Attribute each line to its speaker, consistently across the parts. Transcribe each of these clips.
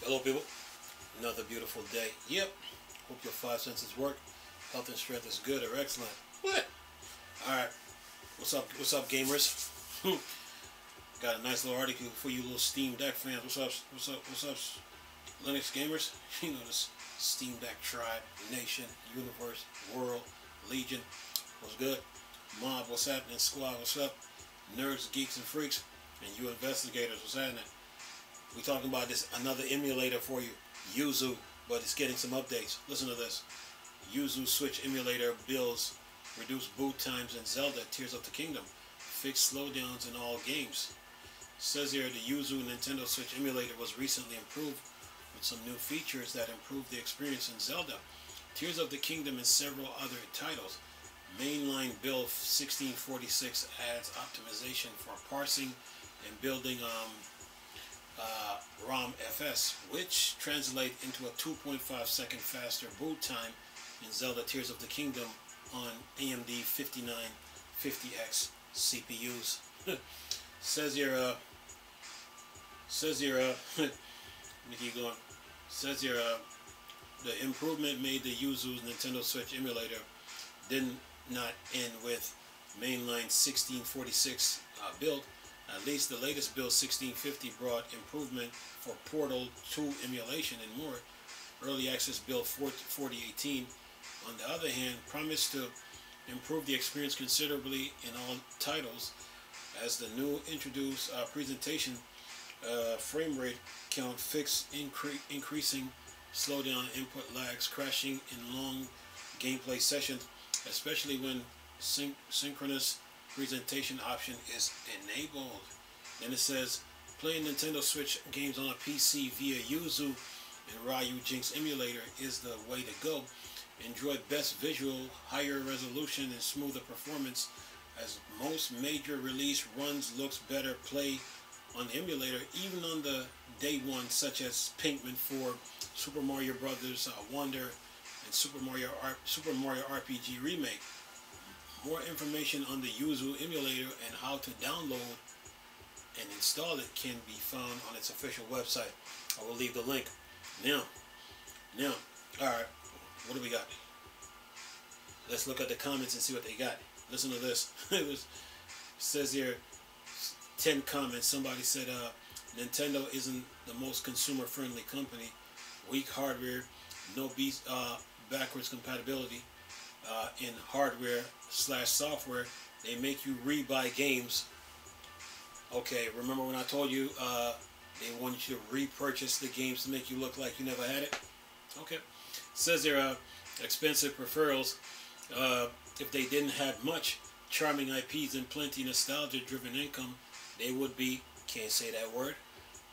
Speaker 1: Hello people, another beautiful day. Yep, hope your five senses work. Health and strength is good or excellent. What? Alright, what's up gamers? Got a nice little article for you little Steam Deck fans. What's up Linux gamers? You know this Steam Deck tribe, nation, universe, world, legion. What's good? Mob, what's happening? Squad, what's up? Nerds, geeks, and freaks, and you investigators, what's happening? We talking about this another emulator for you, Yuzu, but it's getting some updates. Listen to this. Yuzu Switch emulator builds reduced boot times in Zelda Tears of the Kingdom. Fixed slowdowns in all games. Says here the Yuzu Nintendo Switch emulator was recently improved with some new features that improve the experience in Zelda Tears of the Kingdom and several other titles. Mainline build 1646 adds optimization for parsing and building ROM FS, which translate into a 2.5 second faster boot time in Zelda Tears of the Kingdom on AMD 5950X CPUs. says here, let me keep going. Says here, the improvement made the Yuzu's Nintendo Switch emulator did not end with mainline 1646 build. At least the latest build 1650 brought improvement for Portal 2 emulation and more. Early access build 4018, on the other hand, promised to improve the experience considerably in all titles, as the new introduced presentation frame rate count fixed increasing slowdown input lags, crashing in long gameplay sessions, especially when synchronous presentation option is enabled. Then it says playing Nintendo Switch games on a PC via Yuzu and Ryu Jinx emulator is the way to go. Enjoy best visual, higher resolution, and smoother performance as most major release runs looks better play on the emulator, even on the day one, such as Pinkman 4, Super Mario Brothers Wonder, and Super Mario RPG Remake. More information on the Yuzu emulator and how to download and install it can be found on its official website. I will leave the link. Now, alright, what do we got? Let's look at the comments and see what they got. Listen to this. It says here, 10 comments. Somebody said, Nintendo isn't the most consumer-friendly company. Weak hardware, no backwards compatibility in hardware/software. They make you rebuy games. Okay, remember when I told you they want you to repurchase the games to make you look like you never had it? Okay. It says there, expensive peripherals. If they didn't have much charming IPs and plenty nostalgia-driven income, they would be, can't say that word.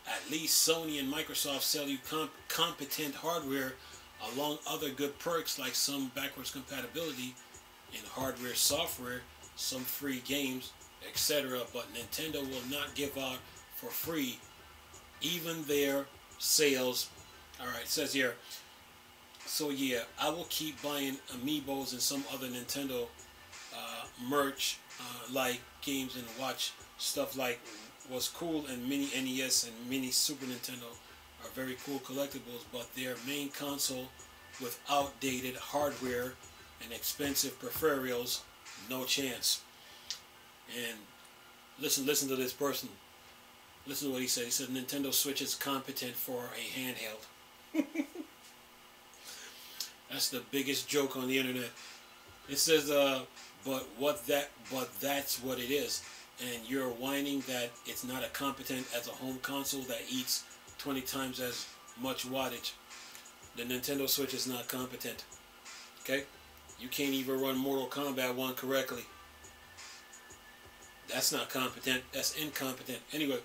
Speaker 1: At least Sony and Microsoft sell you competent hardware along other good perks like some backwards compatibility in hardware, software, some free games, etc. But Nintendo will not give out for free even their sales. Alright, it says here, so yeah, I will keep buying amiibos and some other Nintendo merch like games and watch stuff like what's cool, and mini NES and mini Super Nintendo are very cool collectibles, but their main console with outdated hardware and expensive peripherals, no chance. And listen to this person. Listen to what he said. He said Nintendo Switch is competent for a handheld. That's the biggest joke on the internet. It says, but that's what it is. And you're whining that it's not as competent as a home console that eats 20 times as much wattage. The Nintendo Switch is not competent. Okay? You can't even run Mortal Kombat 1 correctly. That's not competent. That's incompetent. Anyway,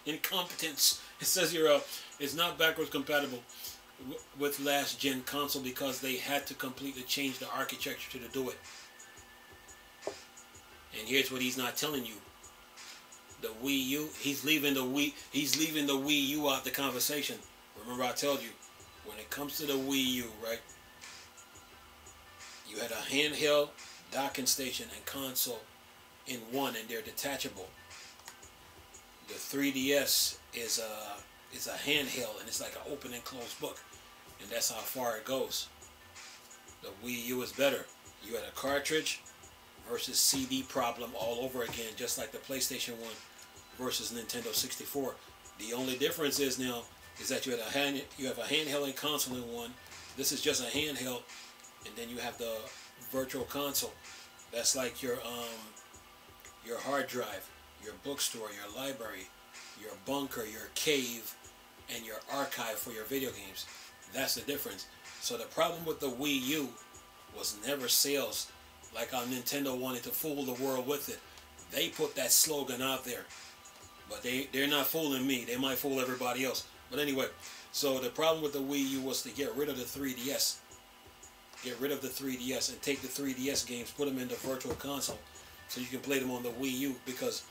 Speaker 1: incompetence. It says here, it's not backwards compatible with last gen console because they had to completely change the architecture to do it. And here's what he's not telling you. The Wii U, he's leaving the Wii U out the conversation. Remember I told you, when it comes to the Wii U, right? You had a handheld, docking station, and console in one, and they're detachable. The 3DS it's a handheld, and it's like an open and closed book, and that's how far it goes. The Wii U is better. You had a cartridge versus CD problem all over again, just like the PlayStation 1 versus Nintendo 64. The only difference is now is that you have a handheld and console in one. This is just a handheld, and then you have the virtual console. That's like your hard drive, your bookstore, your library, your bunker, your cave, and your archive for your video games. That's the difference. So the problem with the Wii U was never sales, like how Nintendo wanted to fool the world with it. They put that slogan out there, but they're not fooling me. They might fool everybody else. But anyway, so the problem with the Wii U was to get rid of the 3DS. Get rid of the 3DS and take the 3DS games, put them in the virtual console, so you can play them on the Wii U. Because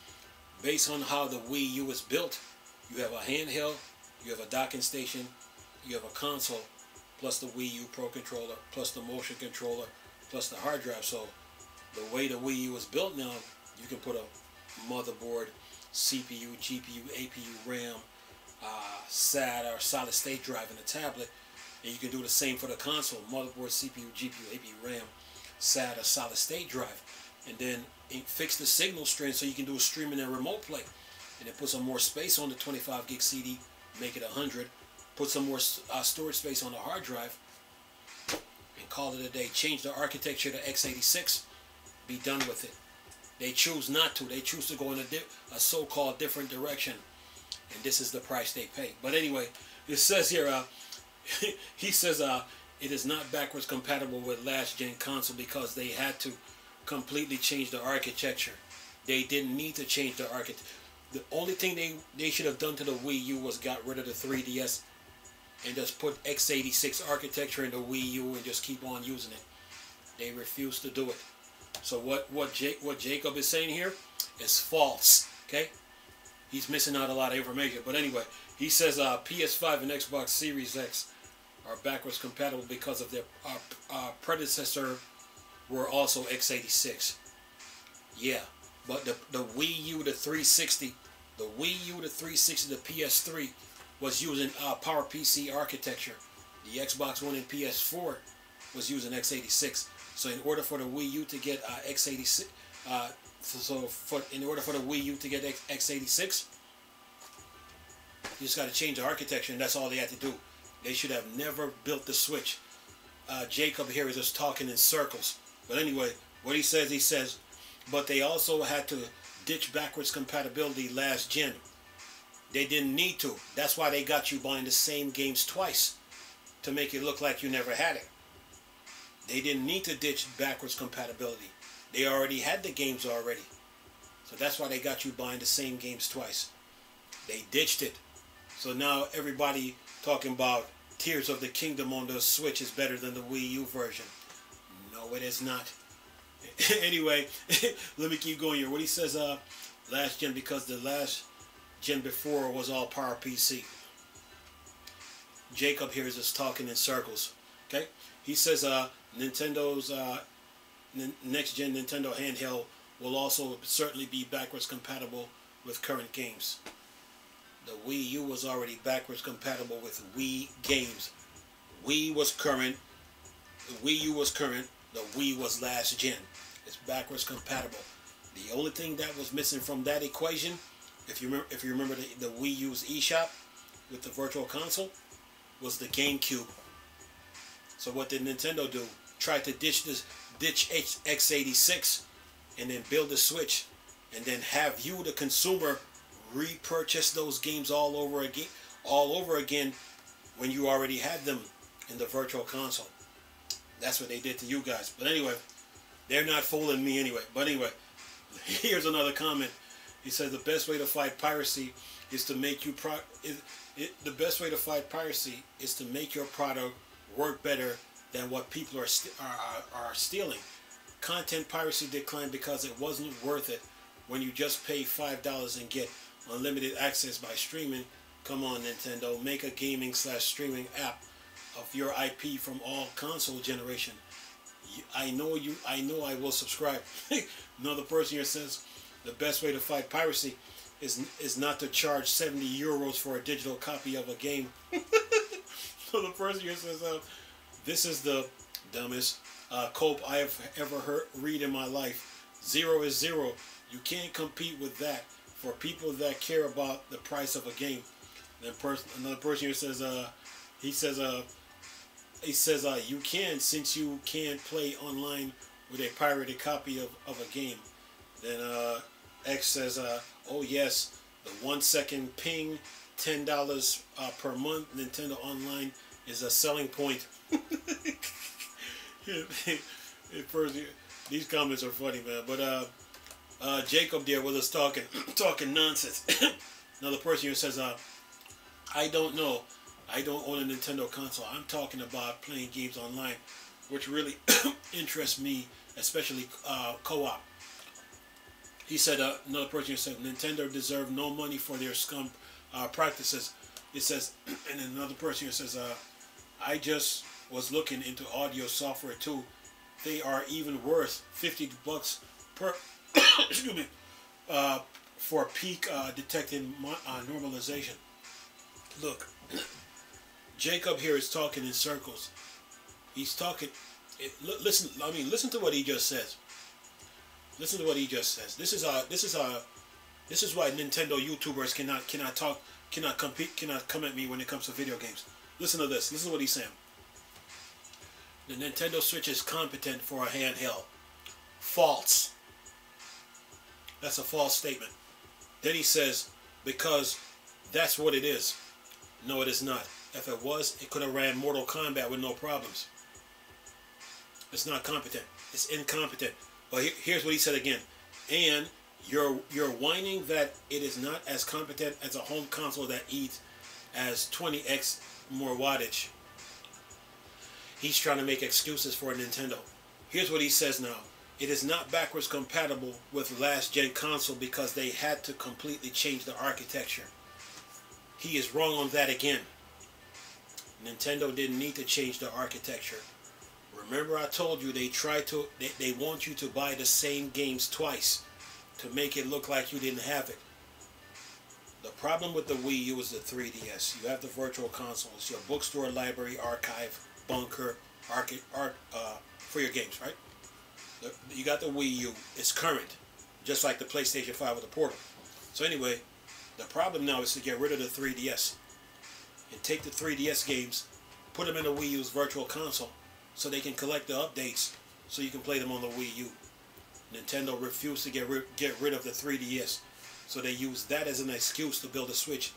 Speaker 1: based on how the Wii U is built, you have a handheld, you have a docking station, you have a console, plus the Wii U Pro controller, plus the motion controller, plus the hard drive. So the way the Wii U is built now, you can put a motherboard, CPU, GPU, APU, RAM, SATA or solid state drive in a tablet, and you can do the same for the console: motherboard, CPU, GPU, APU, RAM, SATA, solid state drive, and then fix the signal strength so you can do a streaming and remote play, and then put some more space on the 25 gig CD, make it 100, put some more storage space on the hard drive, and call it a day. Change the architecture to x86, be done with it. They choose not to. They choose to go in a so-called different direction, and this is the price they pay. But anyway, it says here, he says it is not backwards compatible with last gen console because they had to completely change the architecture. They didn't need to change the architecture. The only thing they should have done to the Wii U was got rid of the 3DS and just put x86 architecture in the Wii U and just keep on using it. They refused to do it. So what Jacob is saying here is false. Okay, he's missing out a lot of information. But anyway, he says PS5 and Xbox Series X are backwards compatible because of their predecessor were also x86. Yeah, but the Wii U, the 360, the Wii U, the 360, the PS3 was using PowerPC architecture. The Xbox One and PS4 was using x86. So in order for the Wii U to get x86, in order for the Wii U to get x86, you just got to change the architecture, and that's all they had to do. They should have never built the Switch. Jacob here is just talking in circles. But anyway, what he says, but they also had to ditch backwards compatibility last gen. They didn't need to. That's why they got you buying the same games twice, to make it look like you never had it. They didn't need to ditch backwards compatibility. They already had the games already. So that's why they got you buying the same games twice. They ditched it. So now everybody talking about Tears of the Kingdom on the Switch is better than the Wii U version. No, it is not. Anyway, let me keep going here. What he says, last gen, because the last gen before was all PowerPC. Jacob here is just talking in circles. Okay? He says Nintendo's next gen Nintendo handheld will also certainly be backwards compatible with current games. The Wii U was already backwards compatible with Wii games. Wii was current. The Wii U was current. The Wii was last gen. It's backwards compatible. The only thing that was missing from that equation, if you remember the Wii U's eShop with the Virtual Console, was the GameCube. So what did Nintendo do? Try to ditch x86 and then build a Switch, and then have you, the consumer, repurchase those games all over again when you already had them in the Virtual Console. That's what they did to you guys. But anyway, they're not fooling me anyway. But anyway, here's another comment. He says the best way to fight piracy is to make your product work better than what people are stealing. Content piracy declined because it wasn't worth it when you just pay $5 and get unlimited access by streaming. Come on, Nintendo, make a gaming/streaming app of your IP from all console generation. I know I will subscribe. Another person here says the best way to fight piracy is not to charge 70 euros for a digital copy of a game. So the person here says, this is the dumbest cope I have ever read in my life. 0 is 0. You can't compete with that for people that care about the price of a game. Then another person here says, he says you can, since you can't play online with a pirated copy of a game. Then X says, oh yes, the 1 second ping, $10 per month, Nintendo Online is a selling point. First, these comments are funny, man. But Jacob there with us talking nonsense. Another person here says, I don't know. I don't own a Nintendo console. I'm talking about playing games online, which really interests me, especially co-op. He said, another person said, Nintendo deserve no money for their scum practices. It says, and then another person says, I just was looking into audio software too. They are even worth $50 per, excuse me, for peak detecting normalization. Look, Jacob here is talking in circles. He's talking. Listen to what he just says. Listen to what he just says. This is why Nintendo YouTubers cannot compete, cannot come at me when it comes to video games. Listen to this. Listen to what he's saying. The Nintendo Switch is competent for a handheld. False. That's a false statement. Then he says, because that's what it is. No, it is not. If it was, it could have ran Mortal Kombat with no problems. It's not competent. It's incompetent. But here's what he said again. And you're whining that it is not as competent as a home console that eats as 20x more wattage. He's trying to make excuses for Nintendo. Here's what he says now. It is not backwards compatible with last gen console because they had to completely change the architecture. He is wrong on that again. Nintendo didn't need to change the architecture. Remember I told you they want you to buy the same games twice to make it look like you didn't have it. The problem with the Wii U is the 3DS. You have the virtual consoles, your bookstore, library, archive, bunker, for your games, right? You got the Wii U. It's current, just like the PlayStation 5 with the Portal. So anyway, the problem now is to get rid of the 3DS and take the 3DS games, put them in the Wii U's virtual console, so they can collect the updates so you can play them on the Wii U. Nintendo refused to get rid of the 3DS, so they used that as an excuse to build a Switch.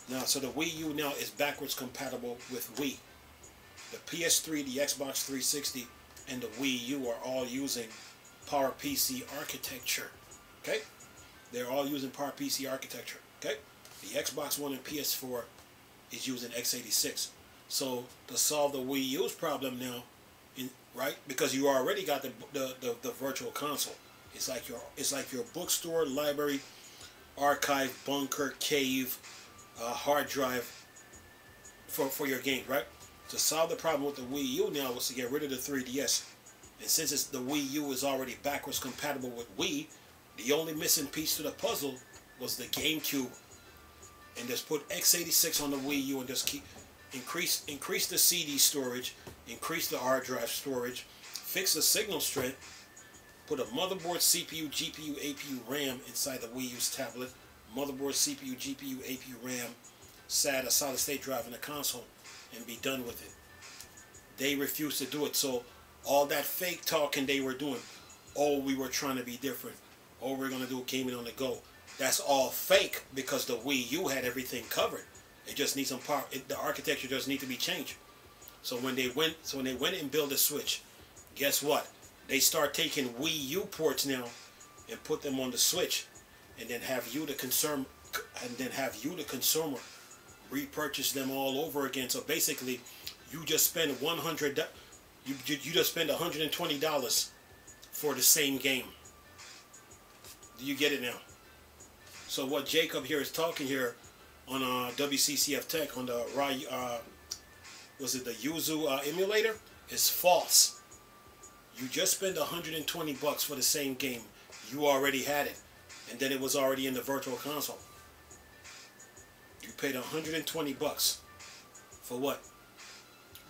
Speaker 1: Now, so the Wii U now is backwards compatible with Wii. The PS3, the Xbox 360, and the Wii U are all using PowerPC architecture. Okay? They're all using PowerPC architecture. Okay? The Xbox One and PS4 is using x86. So to solve the Wii U's problem now, right? Because you already got the virtual console. It's like your bookstore, library, archive, bunker, cave, hard drive for your game, right? To solve the problem with the Wii U now was to get rid of the 3DS. And since the Wii U is already backwards compatible with Wii, the only missing piece to the puzzle was the GameCube. And just put x86 on the Wii U and just keep increase the CD storage, increase the hard drive storage, fix the signal strength, put a motherboard, CPU, GPU, APU, RAM inside the Wii U's tablet, motherboard, CPU, GPU, APU, RAM, a solid state drive in the console, and be done with it. They refused to do it. So all that fake talking they were doing, oh, we were trying to be different, oh, we're going to do gaming on the go, that's all fake because the Wii U had everything covered. It just needs some power. The architecture does need to be changed. So when they went and built a Switch, guess what? They start taking Wii U ports now and put them on the Switch, and then have you the consumer, repurchase them all over again. So basically, you just spend you just spend $120 for the same game. Do you get it now? So what Jacob here is talking here on WCCF Tech on the was it the Yuzu emulator is false. You just spend $120 for the same game. You already had it. and then it was already in the virtual console. You paid $120 for what?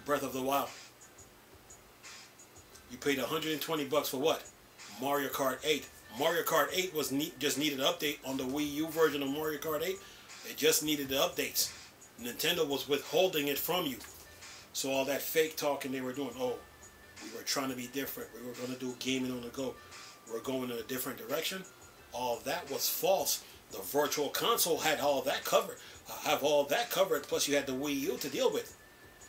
Speaker 1: Breath of the Wild. You paid $120 for what? Mario Kart 8. Mario Kart 8 was just needed an update on the Wii U version of Mario Kart 8. It just needed the updates. Nintendo was withholding it from you. So all that fake talking they were doing, oh, we were trying to be different. We were going to do gaming on the go. We're going in a different direction. All that was false. The virtual console had all that covered. Have all that covered. Plus you had the Wii U to deal with.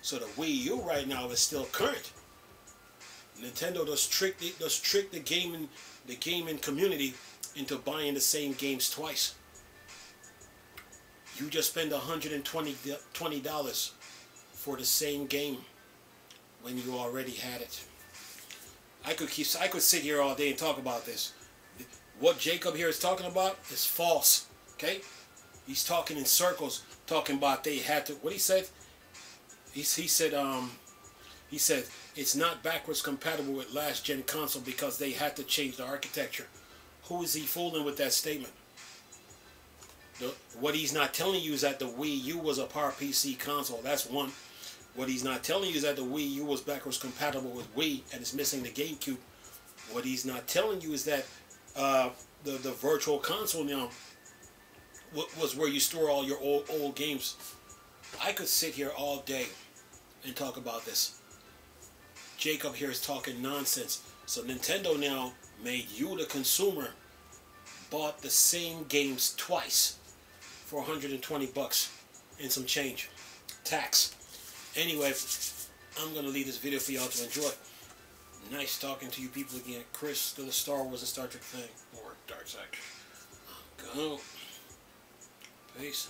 Speaker 1: So the Wii U right now is still current. Nintendo does trick the gaming community into buying the same games twice. You just spend $120 for the same game when you already had it. I could sit here all day and talk about this. What Jacob here is talking about is false. Okay? He's talking in circles, talking about they had to. What he said? He said it's not backwards compatible with last gen console because they had to change the architecture. Who is he fooling with that statement? What he's not telling you is that the Wii U was a PowerPC console. That's one. What he's not telling you is that the Wii U was backwards compatible with Wii and it's missing the GameCube. What he's not telling you is that the virtual console now was where you store all your old games. I could sit here all day and talk about this. Jacob here is talking nonsense. So Nintendo now made you, the consumer, bought the same games twice for $120 and some change. Tax. Anyway, I'm going to leave this video for y'all to enjoy. Nice talking to you people again. Chris, still a Star Wars and Star Trek thing. Or Dark Side. Go. Peace.